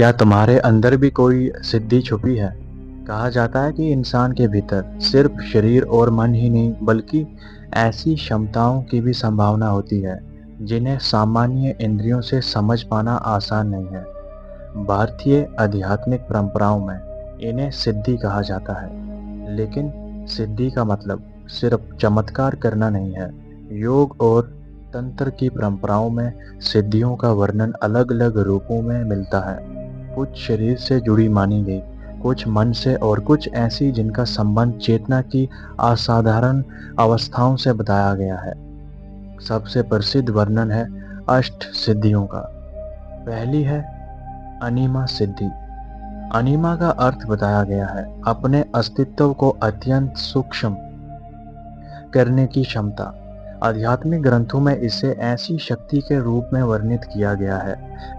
क्या तुम्हारे अंदर भी कोई सिद्धि छुपी है? कहा जाता है कि इंसान के भीतर सिर्फ शरीर और मन ही नहीं बल्कि ऐसी क्षमताओं की भी संभावना होती है जिन्हें सामान्य इंद्रियों से समझ पाना आसान नहीं है। भारतीय आध्यात्मिक परंपराओं में इन्हें सिद्धि कहा जाता है, लेकिन सिद्धि का मतलब सिर्फ चमत्कार करना नहीं है। योग और तंत्र की परंपराओं में सिद्धियों का वर्णन अलग-अलग रूपों में मिलता है। कुछ शरीर से जुड़ी मानी गई, कुछ मन से और कुछ ऐसी जिनका संबंध चेतना की असाधारण अवस्थाओं से बताया गया है। सबसे प्रसिद्ध वर्णन है अष्ट सिद्धियों का। पहली है अनिमा सिद्धि। अनिमा का अर्थ बताया गया है अपने अस्तित्व को अत्यंत सूक्ष्म करने की क्षमता। आध्यात्मिक ग्रंथों में इसे ऐसी शक्ति के रूप में वर्णित किया गया है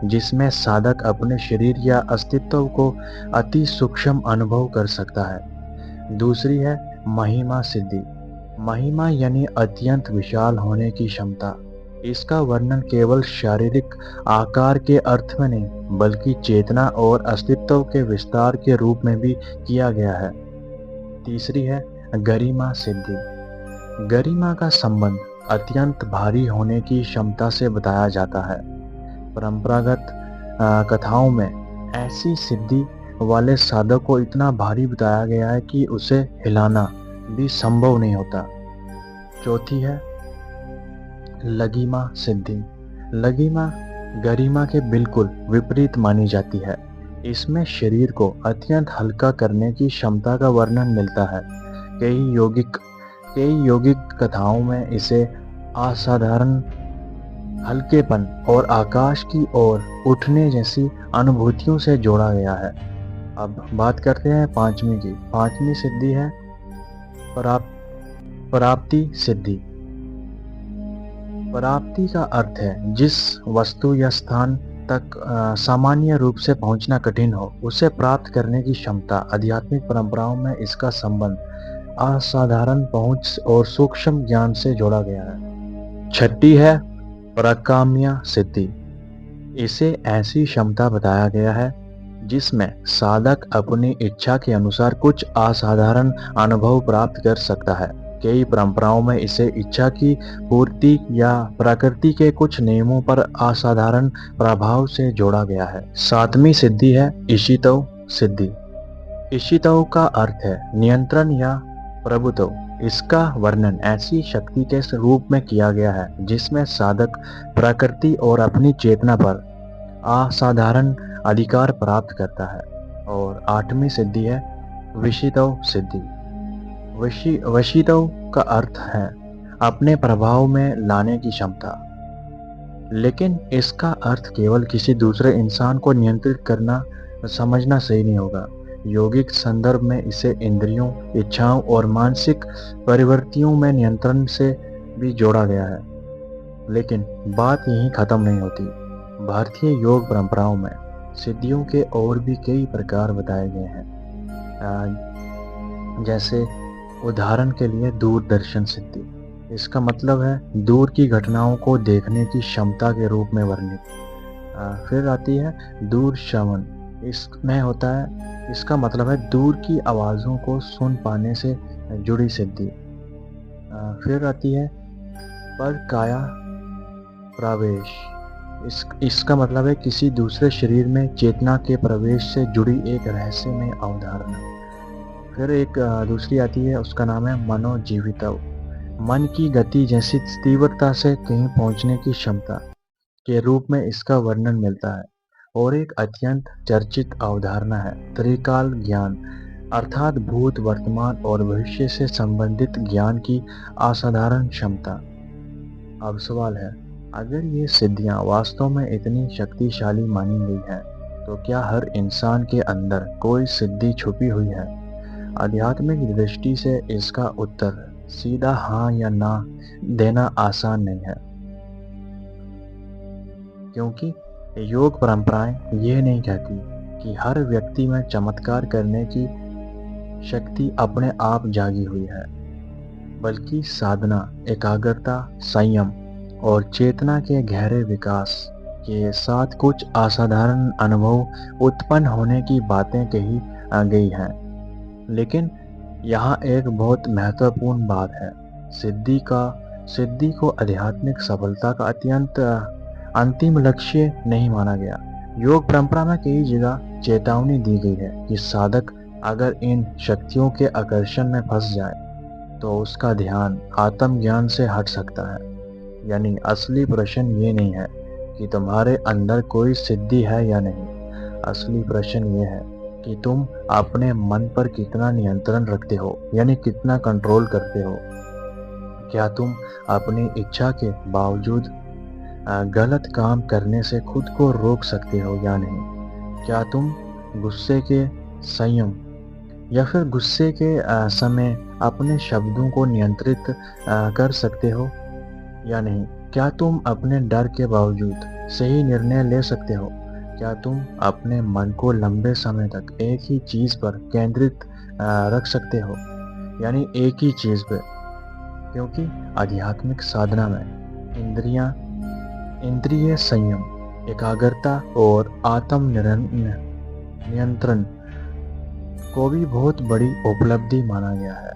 जिसमें साधक अपने शरीर या अस्तित्व को अति सूक्ष्म अनुभव कर सकता है। दूसरी है महिमा सिद्धि। महिमा यानी अत्यंत विशाल होने की क्षमता। इसका वर्णन केवल शारीरिक आकार के अर्थ में नहीं बल्कि चेतना और अस्तित्व के विस्तार के रूप में भी किया गया है। तीसरी है गरिमा सिद्धि। गरिमा का संबंध अत्यंत भारी होने की क्षमता से बताया जाता है। परंपरागत कथाओं में ऐसी सिद्धि वाले साधक को इतना भारी बताया गया है कि उसे हिलाना भी संभव नहीं होता। चौथी है लघिमा सिद्धि। लघिमा गरिमा के बिल्कुल विपरीत मानी जाती है। इसमें शरीर को अत्यंत हल्का करने की क्षमता का वर्णन मिलता है। कई योगिक कथाओं में इसे असाधारण हल्केपन और आकाश की ओर उठने जैसी अनुभूतियों से जोड़ा गया है। अब बात करते हैं पांचवी की। पांचवी सिद्धि है प्राप्ति सिद्धि। प्राप्ति का अर्थ है जिस वस्तु या स्थान तक सामान्य रूप से पहुंचना कठिन हो उसे प्राप्त करने की क्षमता। आध्यात्मिक परंपराओं में इसका संबंध असाधारण पहुंच और सूक्ष्म ज्ञान से जोड़ा गया है। छठी है प्रकाम्य सिद्धि। इसे ऐसी क्षमता बताया गया है जिसमें साधक अपनी इच्छा के अनुसार कुछ असाधारण अनुभव प्राप्त कर सकता है। कई परंपराओं में इसे इच्छा की पूर्ति या प्रकृति के कुछ नियमों पर असाधारण प्रभाव से जोड़ा गया है। सातवीं सिद्धि है इशितो सिद्धि। इशितो का अर्थ है नियंत्रण या प्रभुत्व। इसका वर्णन ऐसी शक्ति के रूप में किया गया है जिसमें साधक प्रकृति और अपनी चेतना पर असाधारण अधिकार प्राप्त करता है। और आठवीं सिद्धि है विशितो सिद्धि। वशितो का अर्थ है अपने प्रभाव में लाने की क्षमता, लेकिन इसका अर्थ केवल किसी दूसरे इंसान को नियंत्रित करना समझना सही नहीं होगा। यौगिक संदर्भ में इसे इंद्रियों, इच्छाओं और मानसिक प्रवृत्तियों में नियंत्रण से भी जोड़ा गया है। लेकिन बात यहीं खत्म नहीं होती। भारतीय योग परंपराओं में सिद्धियों के और भी कई प्रकार बताए गए हैं। जैसे उदाहरण के लिए दूरदर्शन सिद्धि। इसका मतलब है दूर की घटनाओं को देखने की क्षमता के रूप में वर्णित। फिर आती है दूर श्रवण। इसमें होता है, इसका मतलब है दूर की आवाज़ों को सुन पाने से जुड़ी सिद्धि। फिर आती है पर काया प्रवेश। इसका मतलब है किसी दूसरे शरीर में चेतना के प्रवेश से जुड़ी एक रहस्यमय अवधारणा। फिर एक दूसरी आती है, उसका नाम है मनोजीवितव। मन की गति जैसी तीव्रता से कहीं पहुंचने की क्षमता के रूप में इसका वर्णन मिलता है। और एक अत्यंत चर्चित अवधारणा है त्रिकाल ज्ञान, अर्थात भूत, वर्तमान और भविष्य से संबंधित ज्ञान की असाधारण क्षमता। अब सवाल है, अगर ये सिद्धियां वास्तव में इतनी शक्तिशाली मानी गई हैं, तो क्या हर इंसान के अंदर कोई सिद्धि छुपी हुई है? आध्यात्मिक दृष्टि से इसका उत्तर सीधा हाँ या ना देना आसान नहीं है, क्योंकि योग परंपराएं ये नहीं कहती कि हर व्यक्ति में चमत्कार करने की शक्ति अपने आप जागी हुई है, बल्कि साधना, एकाग्रता, संयम और चेतना के गहरे विकास के साथ कुछ असाधारण अनुभव उत्पन्न होने की बातें कही गई हैं। लेकिन यहाँ एक बहुत महत्वपूर्ण बात है। सिद्धि का सिद्धि को आध्यात्मिक सफलता का अत्यंत अंतिम लक्ष्य नहीं माना गया। योग परंपरा में कई जगह चेतावनी दी गई है कि साधक अगर इन शक्तियों के आकर्षण में फंस जाए तो उसका ध्यान आत्मज्ञान से हट सकता है। यानी असली प्रश्न ये नहीं है कि तुम्हारे अंदर कोई सिद्धि है या नहीं। असली प्रश्न ये है कि तुम अपने मन पर कितना नियंत्रण रखते हो, यानी कितना कंट्रोल करते हो। क्या तुम अपनी इच्छा के बावजूद गलत काम करने से खुद को रोक सकते हो या नहीं? क्या तुम गुस्से के संयम या फिर गुस्से के समय अपने शब्दों को नियंत्रित कर सकते हो या नहीं? क्या तुम अपने डर के बावजूद सही निर्णय ले सकते हो? क्या तुम अपने मन को लंबे समय तक एक ही चीज पर केंद्रित रख सकते हो, यानी एक ही चीज पे? क्योंकि आध्यात्मिक साधना में इंद्रिय संयम, एकाग्रता और आत्म नियंत्रण को भी बहुत बड़ी उपलब्धि माना गया है।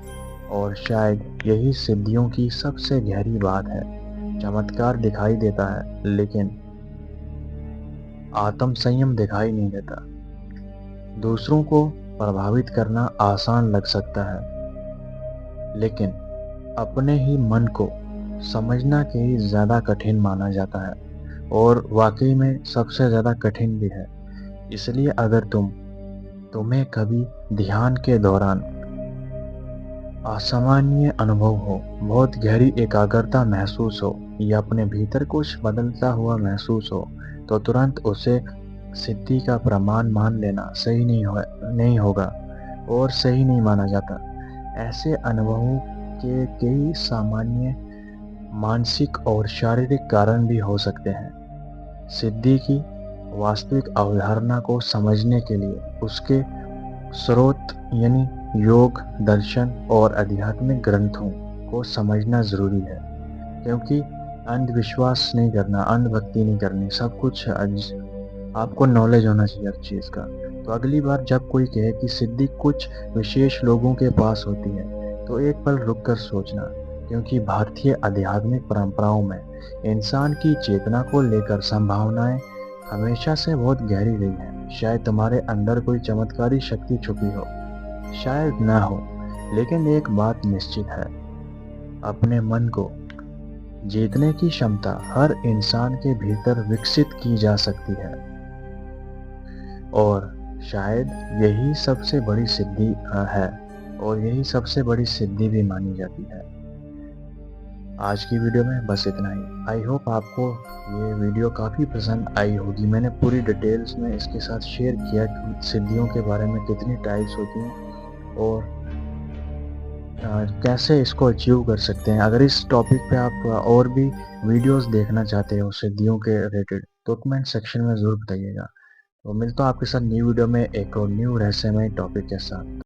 और शायद यही सिद्धियों की सबसे गहरी बात है। चमत्कार दिखाई देता है, लेकिन आत्म संयम दिखाई नहीं देता। दूसरों को प्रभावित करना आसान लग सकता है, लेकिन अपने ही मन को समझना कहीं ज़्यादा कठिन माना जाता है, और वाकई में सबसे ज़्यादा कठिन भी है। इसलिए अगर तुम्हें कभी ध्यान के दौरान असामान्य अनुभव हो, बहुत गहरी एकाग्रता महसूस हो या अपने भीतर कुछ बदलता हुआ महसूस हो, तो तुरंत उसे सिद्धि का प्रमाण मान लेना सही नहीं होगा और सही नहीं माना जाता। ऐसे अनुभवों के कई सामान्य मानसिक और शारीरिक कारण भी हो सकते हैं। सिद्धि की वास्तविक अवधारणा को समझने के लिए उसके स्रोत यानी योग, दर्शन और आध्यात्मिक ग्रंथों को समझना ज़रूरी है। क्योंकि अंधविश्वास नहीं करना, अंधभक्ति नहीं करनी, सब कुछ आपको नॉलेज होना चाहिए हर चीज़ का। तो अगली बार जब कोई कहे कि सिद्धि कुछ विशेष लोगों के पास होती है, तो एक पल रुक कर सोचना। क्योंकि भारतीय आध्यात्मिक परंपराओं में इंसान की चेतना को लेकर संभावनाएं हमेशा से बहुत गहरी रही हैं। शायद तुम्हारे अंदर कोई चमत्कारी शक्ति छुपी हो, शायद ना हो, लेकिन एक बात निश्चित है, अपने मन को जीतने की क्षमता हर इंसान के भीतर विकसित की जा सकती है। और शायद यही सबसे बड़ी सिद्धि है, और यही सबसे बड़ी सिद्धि भी मानी जाती है। आज की वीडियो में बस इतना ही। आई होप आपको ये वीडियो काफ़ी पसंद आई होगी। मैंने पूरी डिटेल्स में इसके साथ शेयर किया कि सिद्धियों के बारे में कितनी टाइप्स होती हैं और कैसे इसको अचीव कर सकते हैं। अगर इस टॉपिक पे आप और भी वीडियोस देखना चाहते हो सिद्धियों के रिलेटेड, तो कमेंट सेक्शन में ज़रूर बताइएगा। तो मिलता हूँ आपके साथ न्यू वीडियो में एक और न्यू रहस्यमय टॉपिक के साथ।